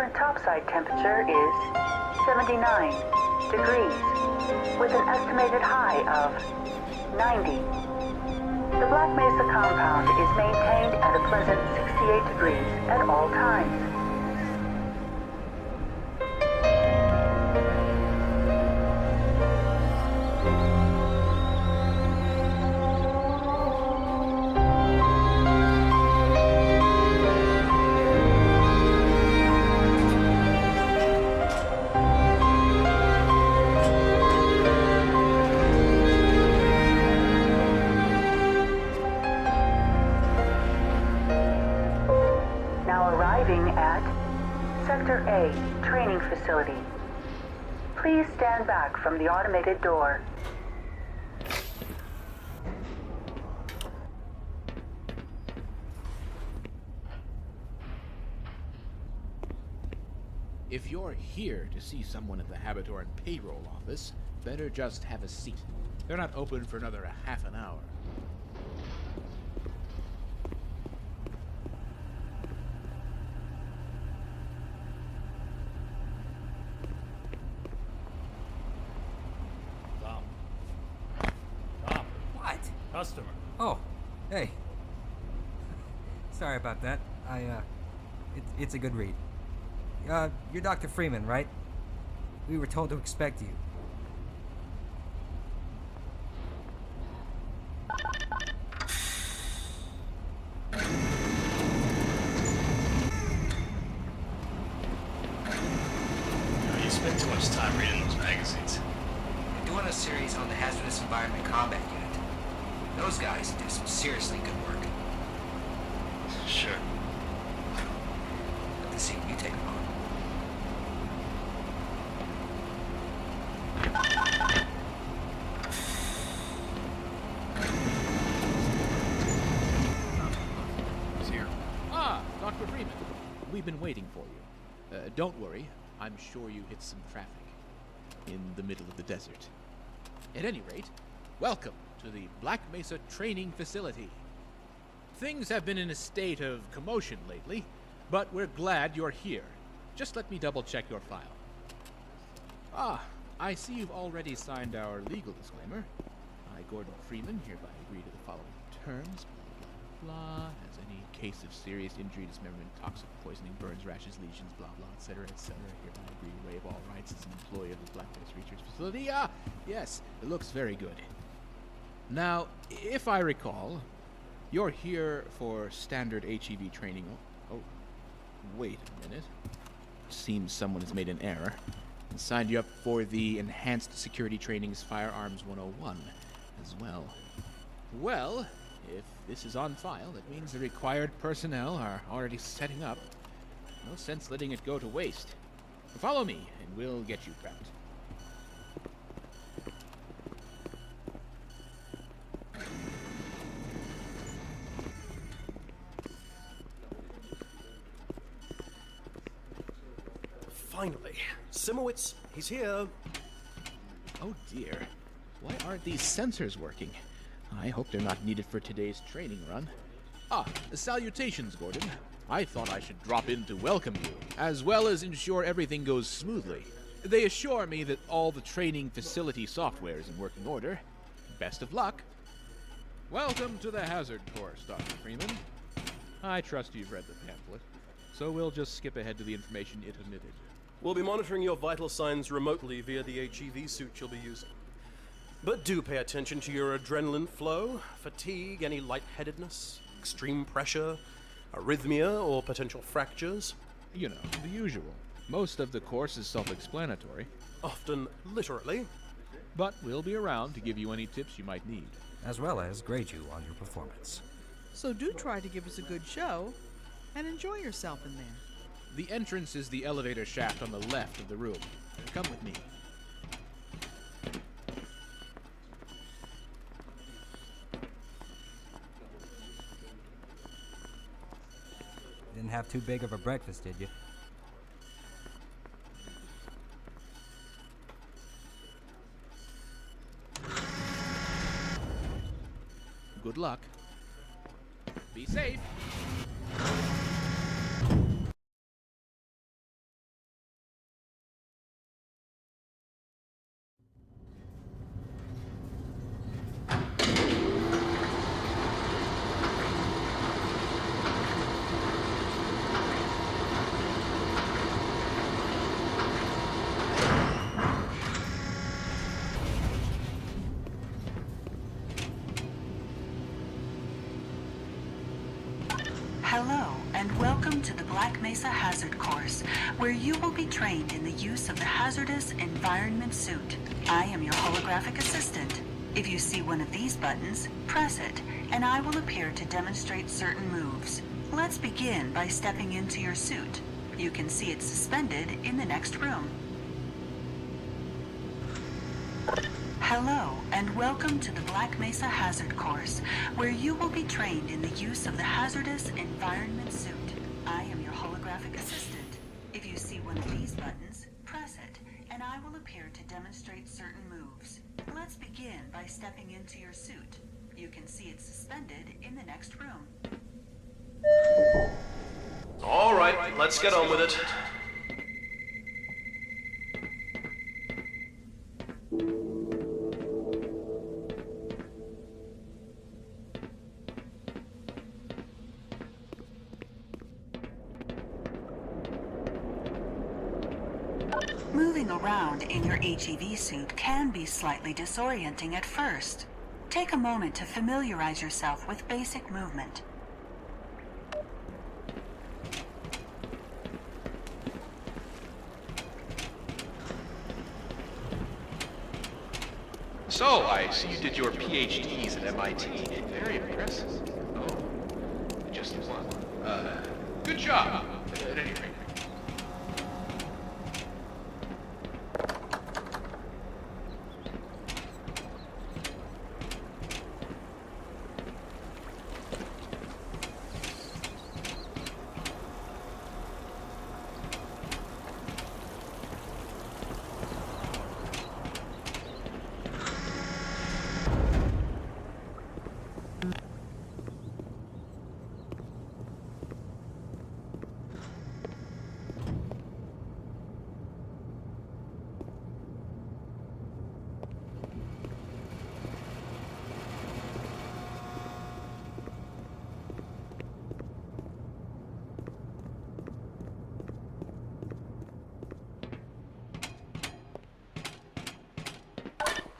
current topside temperature is 79 degrees, with an estimated high of 90. The Black Mesa compound is maintained at a pleasant 68 degrees at all times. At Sector A, training facility. Please stand back from the automated door. If you're here to see someone at the Habitoran payroll office, better just have a seat. They're not open for another half an hour. Customer. Oh, hey. Sorry about that. It's a good read. You're Dr. Freeman, right? We were told to expect you. You spend too much time reading those magazines. We're doing a series on the Hazardous Environment Combat Unit. Those guys do some seriously good work. Sure. Good to see you take them on. Who's here? Ah, Dr. Freeman. We've been waiting for you. Don't worry. I'm sure you hit some traffic in the middle of the desert. At any rate, welcome to the Black Mesa training facility. Things have been in a state of commotion lately, but we're glad you're here. Just let me double-check your file. Ah, I see you've already signed our legal disclaimer. I, Gordon Freeman, hereby agree to the following terms. Blah, blah, blah. As any case of serious injury, dismemberment, toxic poisoning, burns, rashes, lesions, blah, blah, etc., etc. Hereby agree to waive all rights as an employee of the Black Mesa Research Facility. Ah, yes, it looks very good. Now, if I recall, you're here for standard HEV training. Oh, wait a minute. Seems someone has made an error and signed you up for the Enhanced Security Training's Firearms 101 as well. Well, if this is on file, that means the required personnel are already setting up. No sense letting it go to waste. Follow me, and we'll get you prepped. Finally. Simowitz, he's here. Oh dear. Why aren't these sensors working? I hope they're not needed for today's training run. Ah, salutations, Gordon. I thought I should drop in to welcome you, as well as ensure everything goes smoothly. They assure me that all the training facility software is in working order. Best of luck. Welcome to the Hazard Course, Dr. Freeman. I trust you've read the pamphlet, so we'll just skip ahead to the information it omitted. We'll be monitoring your vital signs remotely via the HEV suit you'll be using. But do pay attention to your adrenaline flow, fatigue, any lightheadedness, extreme pressure, arrhythmia, or potential fractures. You know, the usual. Most of the course is self-explanatory. Often literally. But we'll be around to give you any tips you might need. As well as grade you on your performance. So do try to give us a good show and enjoy yourself in there. The entrance is the elevator shaft on the left of the room. Come with me. Didn't have too big of a breakfast, did you? Good luck. Be safe. Welcome to the Black Mesa Hazard Course, where you will be trained in the use of the hazardous environment suit. I am your holographic assistant. If you see one of these buttons, press it, and I will appear to demonstrate certain moves. Let's begin by stepping into your suit. You can see it suspended in the next room. Hello, and welcome to the Black Mesa Hazard Course, where you will be trained in the use of the hazardous environment suit. I am your holographic assistant. If you see one of these buttons, press it, and I will appear to demonstrate certain moves. Let's begin by stepping into your suit. You can see it suspended in the next room. All right, let's get on with it. Moving around in your HEV suit can be slightly disorienting at first. Take a moment to familiarize yourself with basic movement. So, I see you did your PhDs at MIT. Very impressive. Oh, just one. Good job, at any rate.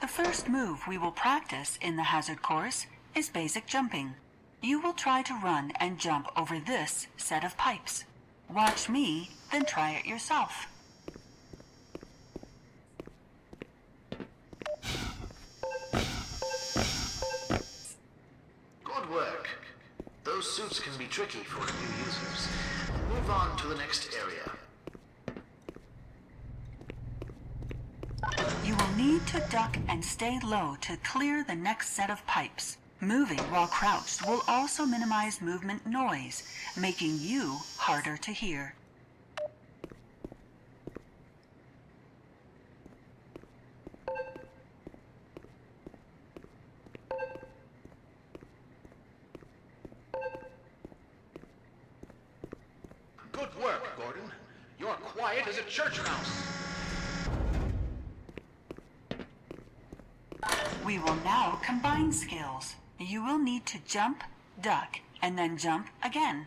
The first move we will practice in the hazard course is basic jumping. You will try to run and jump over this set of pipes. Watch me, then try it yourself. Good work. Those suits can be tricky for new users. Move on to the next area. You will need to duck and stay low to clear the next set of pipes. Moving while crouched will also minimize movement noise, making you harder to hear. Good work, Gordon. You're quiet as a church mouse. We will now combine skills. You will need to jump, duck, and then jump again.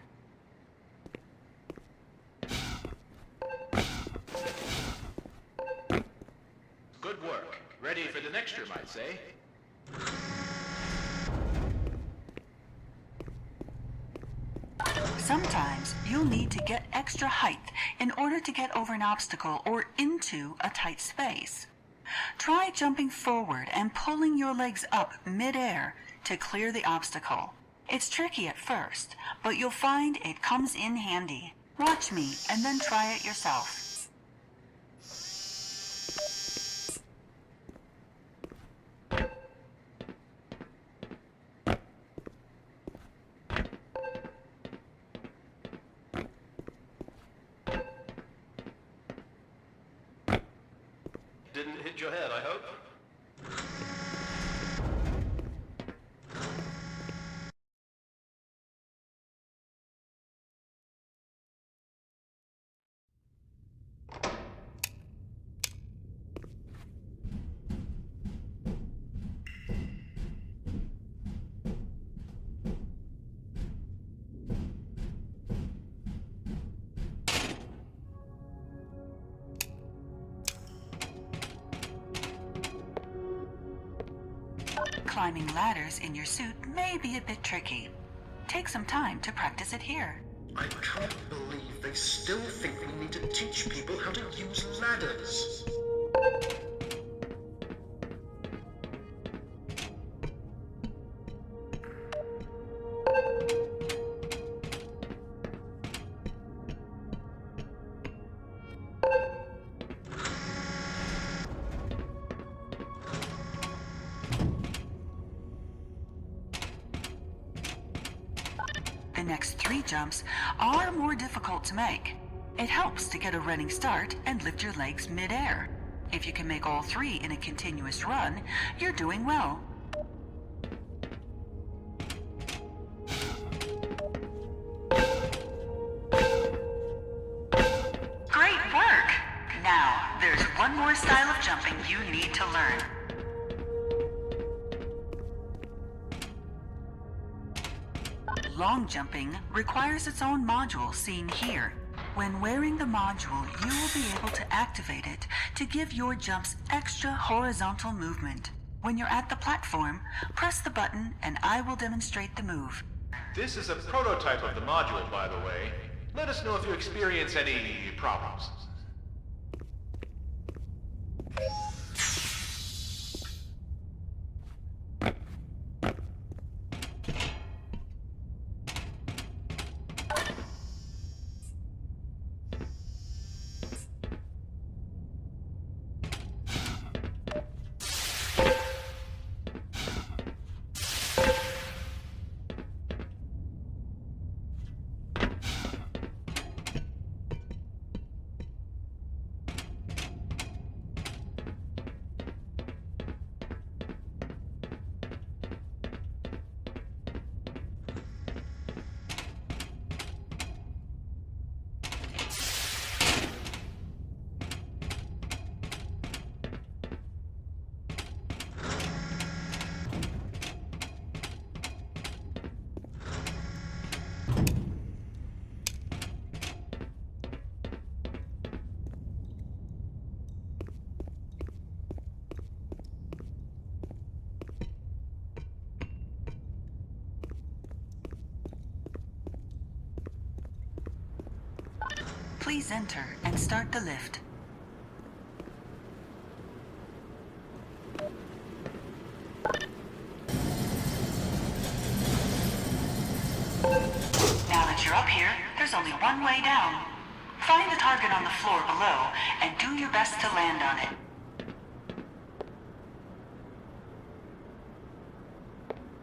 Good work. Ready for the next room, I'd say. Sometimes you'll need to get extra height in order to get over an obstacle or into a tight space. Try jumping forward and pulling your legs up mid-air to clear the obstacle. It's tricky at first, but you'll find it comes in handy. Watch me and then try it yourself. Didn't hit your head, I hope. Climbing ladders in your suit may be a bit tricky. Take some time to practice it here. I can't believe still think we need to teach people how to use ladders. The next 3 jumps are more difficult to make. It helps to get a running start and lift your legs mid-air. If you can make all 3 in a continuous run, you're doing well. Great work! Now, there's one more style of jumping you need to learn. Long jumping requires its own module seen here. When wearing the module, you will be able to activate it to give your jumps extra horizontal movement. When you're at the platform, press the button and I will demonstrate the move. This is a prototype of the module, by the way. Let us know if you experience any problems. Please enter and start the lift. Now that you're up here, there's only one way down. Find the target on the floor below and do your best to land on it.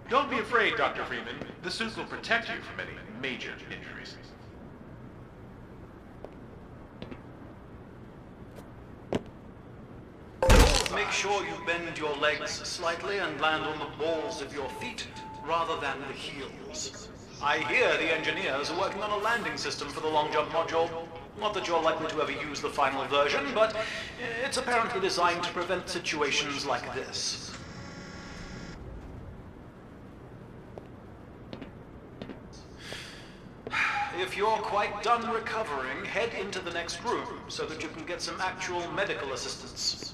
Don't be afraid, Dr. Freeman. The suit will protect you from any major injuries. Make sure you bend your legs slightly and land on the balls of your feet rather than the heels. I hear the engineers are working on a landing system for the long jump module. Not that you're likely to ever use the final version, but it's apparently designed to prevent situations like this. If you're quite done recovering, head into the next room so that you can get some actual medical assistance.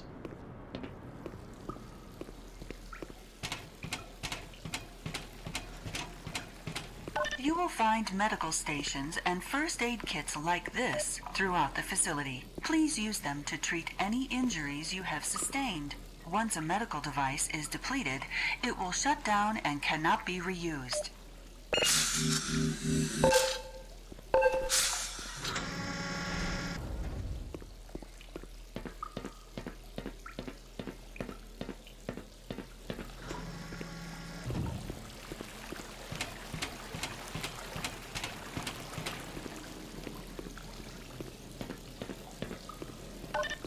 You will find medical stations and first aid kits like this throughout the facility. Please use them to treat any injuries you have sustained. Once a medical device is depleted, it will shut down and cannot be reused.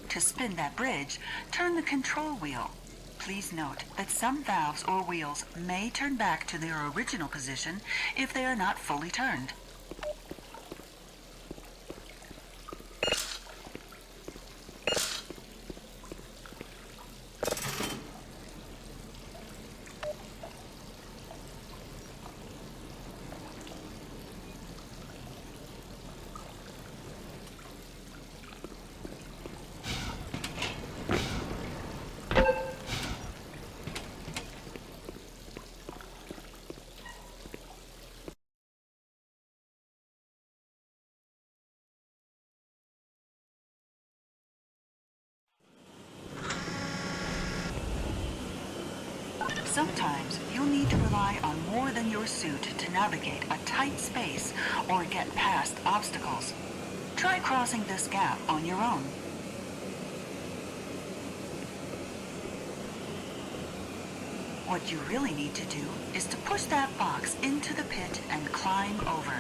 To spin that bridge, turn the control wheel. Please note that some valves or wheels may turn back to their original position if they are not fully turned. Sometimes you'll need to rely on more than your suit to navigate a tight space or get past obstacles. Try crossing this gap on your own. What you really need to do is to push that box into the pit and climb over.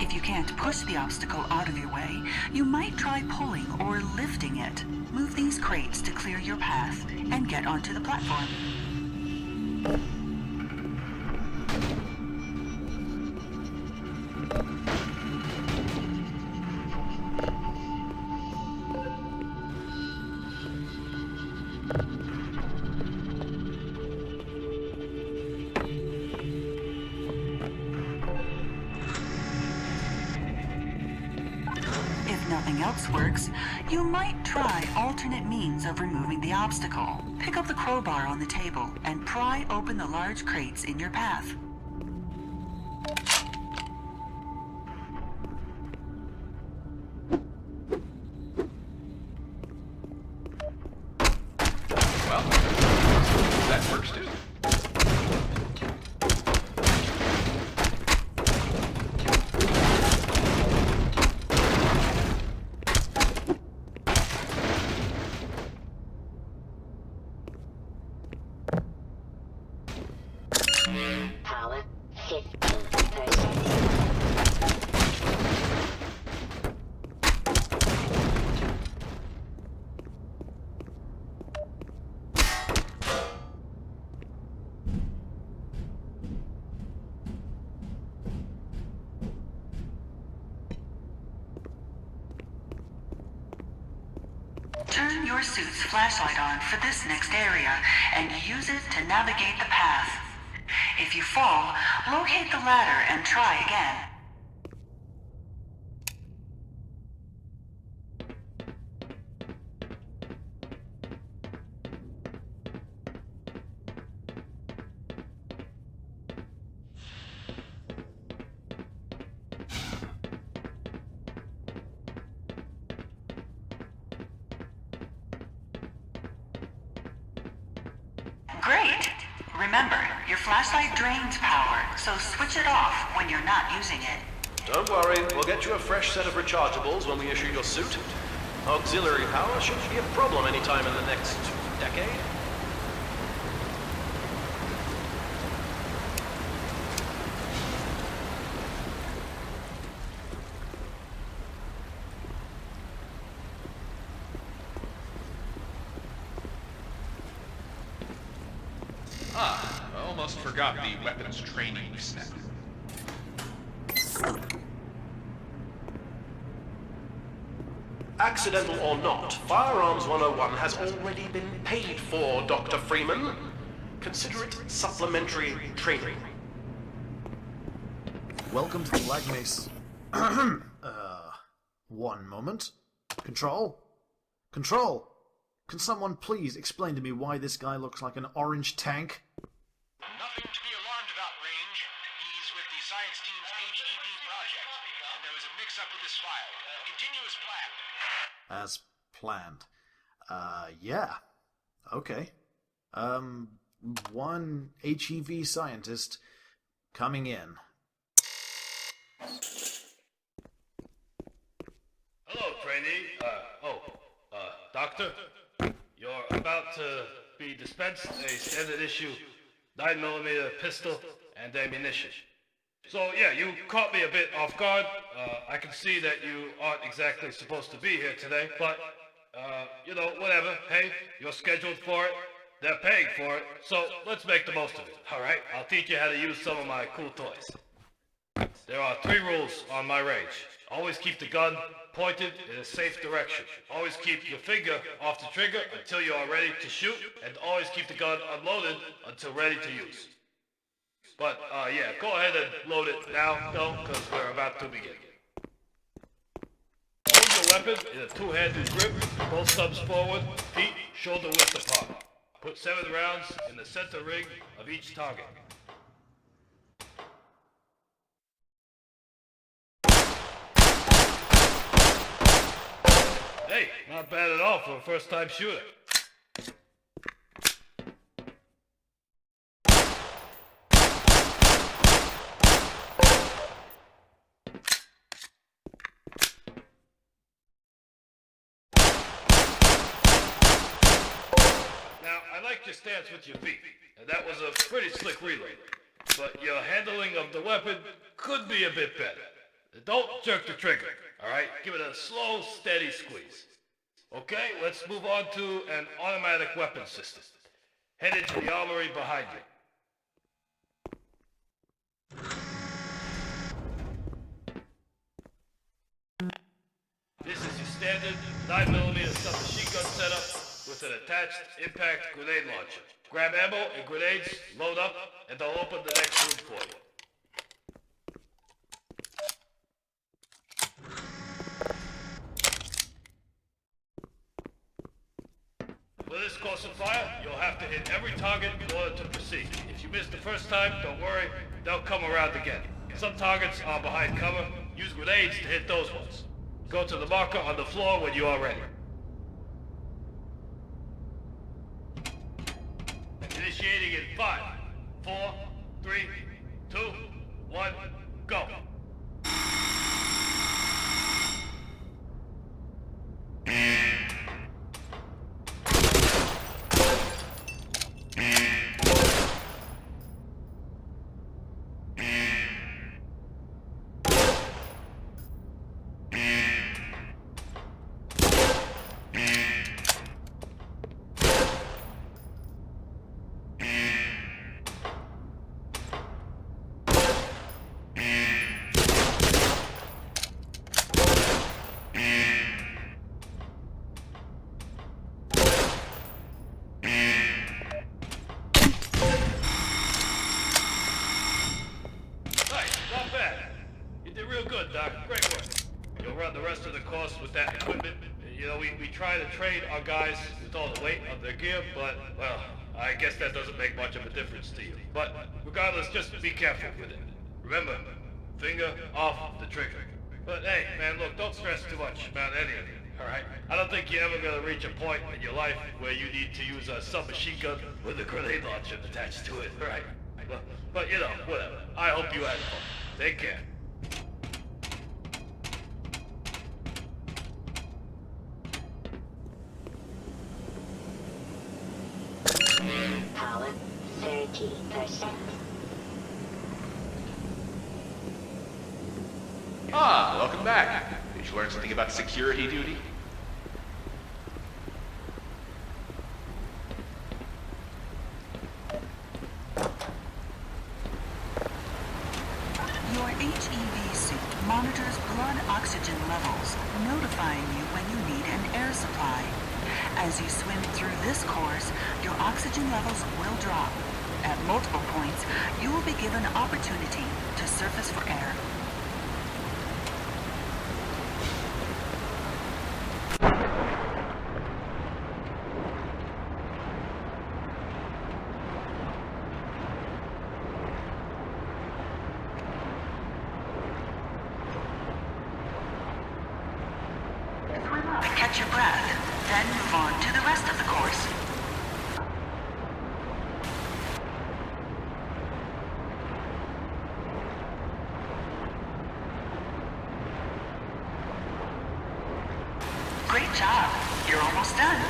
If you can't push the obstacle out of your way, you might try pulling or lifting it. Move these crates to clear your path and get onto the platform. If nothing else works, you might try alternate means of removing the obstacle. Pick up the crowbar on the table and pry open the large crates in your path. Well, that works too. Power 50%. Turn your suit's flashlight on for this next area and use it to navigate the path. If you fall, locate the ladder and try again. Great! Remember, your flashlight drains power, so switch it off when you're not using it. Don't worry, we'll get you a fresh set of rechargeables when we issue your suit. Auxiliary power shouldn't be a problem anytime in the next decade. I almost forgot the weapons training step. Accidental or not, Firearms 101 has already been paid for, Dr. Freeman. Consider it supplementary training. Welcome to the Black Mesa. One moment. Control? Control! Can someone please explain to me why this guy looks like an orange tank? Nothing to be alarmed about, Range. He's with the science team's HEV project, and there was a mix-up with his file. Continue as planned. As planned. Yeah. Okay. One HEV scientist coming in. Hello, trainee. Doctor. You're about to be dispensed a standard issue 9mm pistol and ammunition. So yeah, you caught me a bit off guard. I can see that you aren't exactly supposed to be here today, but whatever. Hey, you're scheduled for it. They're paying for it, so let's make the most of it. All right, I'll teach you how to use some of my cool toys. There are 3 rules on my range. Always keep the gun pointed in a safe direction. Always keep your finger off the trigger until you are ready to shoot, and always keep the gun unloaded until ready to use. But, yeah, go ahead and load it now, though, because we're about to begin. Hold your weapon in a 2-handed grip, both thumbs forward, feet shoulder width apart. Put 7 rounds in the center ring of each target. Hey, not bad at all for a first-time shooter. Now, I like your stance with your feet, and that was a pretty slick reload. But your handling of the weapon could be a bit better. Don't jerk the trigger, alright? Give it a slow, steady squeeze. Okay, let's move on to an automatic weapon system. Headed to the armory behind you. This is your standard 9mm submachine gun setup with an attached impact grenade launcher. Grab ammo and grenades, load up, and they'll open the next room for you. For this course of fire, you'll have to hit every target in order to proceed. If you miss the first time, don't worry, they'll come around again. Some targets are behind cover. Use grenades to hit those ones. Go to the marker on the floor when you are ready. Initiating in 5, 4, 3, 2, 1, go. Train our guys with all the weight of their gear, but, well, I guess that doesn't make much of a difference to you. But regardless, just be careful with it. Remember, finger off the trigger. But hey, man, look, don't stress too much about any of it, alright? I don't think you're ever gonna reach a point in your life where you need to use a submachine gun with a grenade launcher attached to it, right? But whatever. I hope you had fun. Take care. Power 30%. Ah, welcome back. Did you learn something about security duty? Your HEV suit monitors blood oxygen levels, notifying you when you need an air supply. As you swim through this course, your oxygen levels will drop. At multiple points, you will be given opportunity to surface for air. Catch your breath, then move on to the rest of the course. Great job. You're almost done.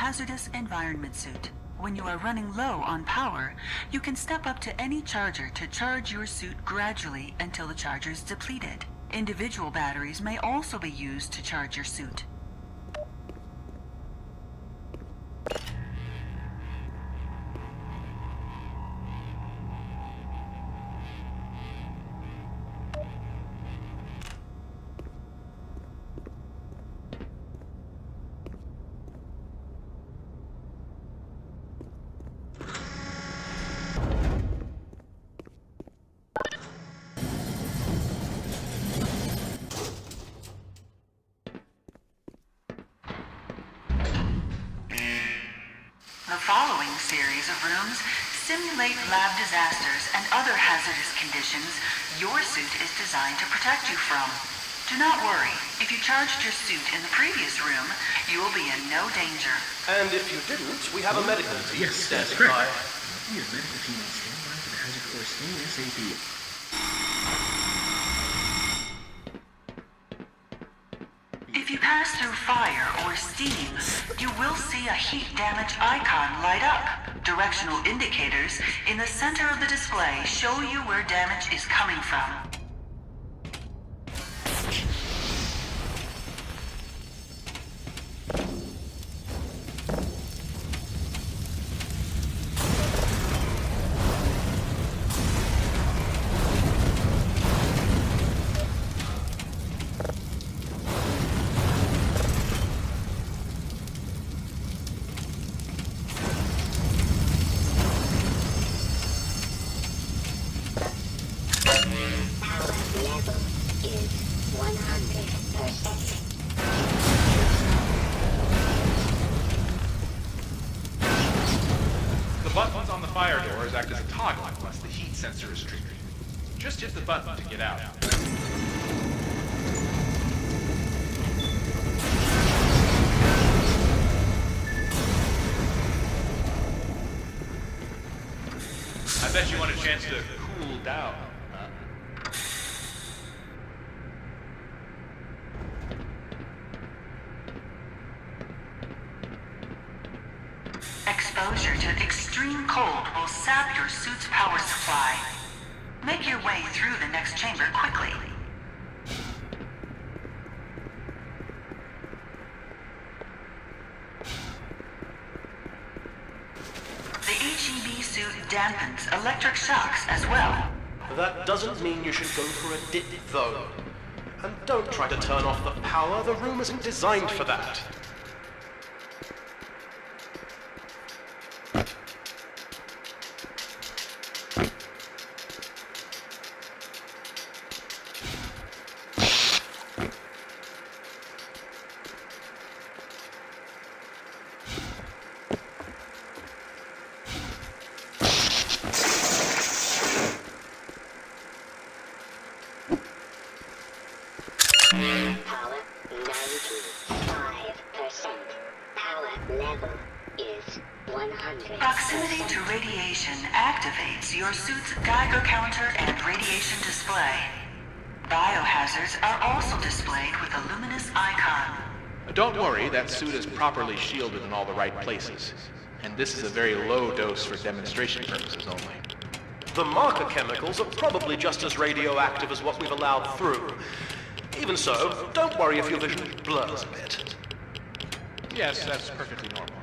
hazardous environment suit. When you are running low on power, you can step up to any charger to charge your suit gradually until the charger is depleted. Individual batteries may also be used to charge your suit. The following series of rooms simulate lab disasters and other hazardous conditions your suit is designed to protect you from. Do not worry. If you charged your suit in the previous room, you will be in no danger. And if you didn't, we have a medical team standing by. We have medical team on standby for the Hazard Course ASAP. If you pass through fire or steam, you will see a heat damage icon light up. Directional indicators in the center of the display show you where damage is coming from. The buttons on the fire doors act as a toggle once the heat sensor is triggered. Just hit the button to get out. I bet you want a chance to cool down. Exposure to extreme cold will sap your suit's power supply. Make your way through the next chamber quickly. The HEB suit dampens electric shocks as well. That doesn't mean you should go for a dip, though. And don't try to turn off the power. The room isn't designed for that. Power 95%. Power level is 100. Proximity to radiation activates your suit's Geiger counter and radiation display. Biohazards are also displayed with a luminous icon. Don't worry, that suit is properly shielded in all the right places. And this is a very low dose for demonstration purposes only. The marker chemicals are probably just as radioactive as what we've allowed through. Even so, don't worry if your vision blurs a bit. Yes, that's perfectly normal.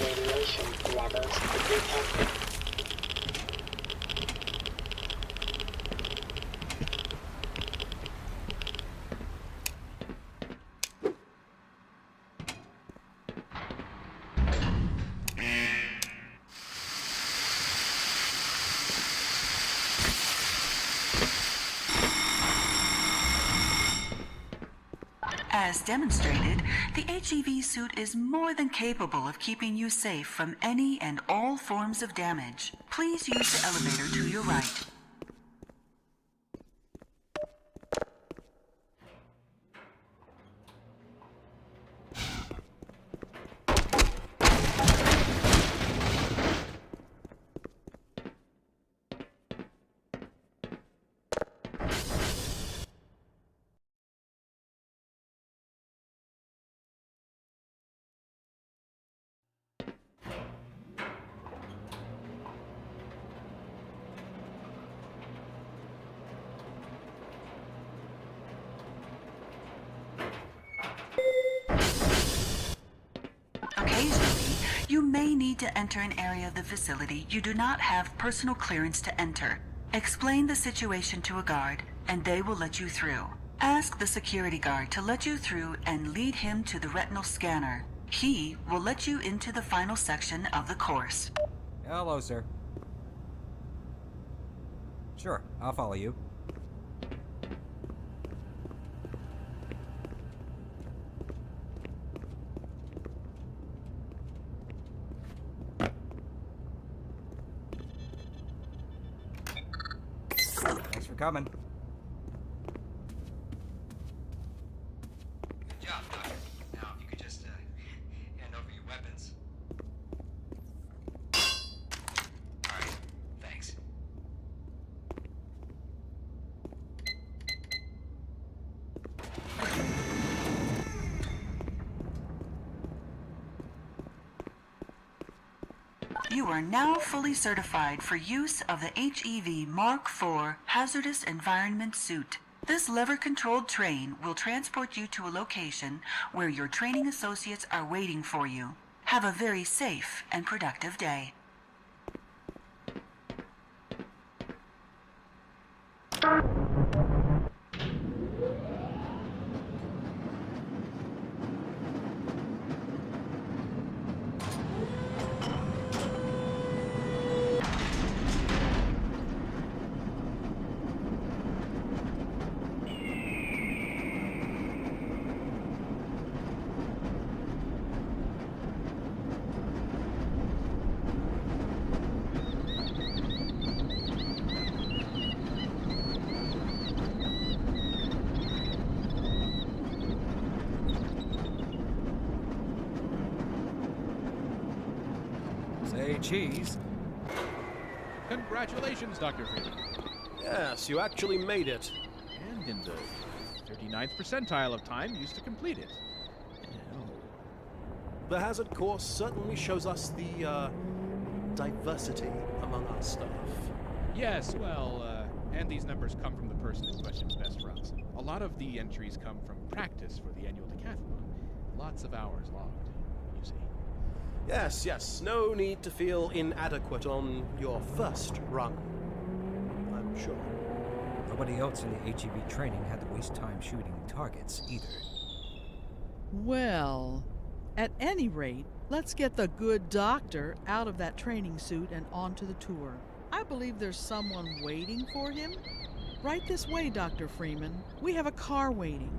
Radiation levels detected. As demonstrated, the HEV suit is more than capable of keeping you safe from any and all forms of damage. Please use the elevator to your right. Occasionally, you may need to enter an area of the facility you do not have personal clearance to enter. Explain the situation to a guard, and they will let you through. Ask the security guard to let you through and lead him to the retinal scanner. He will let you into the final section of the course. Hello, sir. Sure, I'll follow you. Thanks for coming. Good job, Doctor. Now, if you could just hand over your weapons. All right, thanks. You are now fully certified for use of the HEV Mark IV Hazardous Environment Suit. This lever-controlled train will transport you to a location where your training associates are waiting for you. Have a very safe and productive day. Say cheese. Congratulations, Dr. Freeman. Yes, you actually made it. And in the 39th percentile of time used to complete it. The Hazard Course certainly shows us the, diversity among our staff. Yes, well, and these numbers come from the person in question's best runs. A lot of the entries come from practice for the annual decathlon. Lots of hours logged, you see. Yes, no need to feel inadequate on your first run, I'm sure. Nobody else in the HEV training had to waste time shooting targets either. Well, at any rate, let's get the good doctor out of that training suit and onto the tour. I believe there's someone waiting for him. Right this way, Dr. Freeman. We have a car waiting.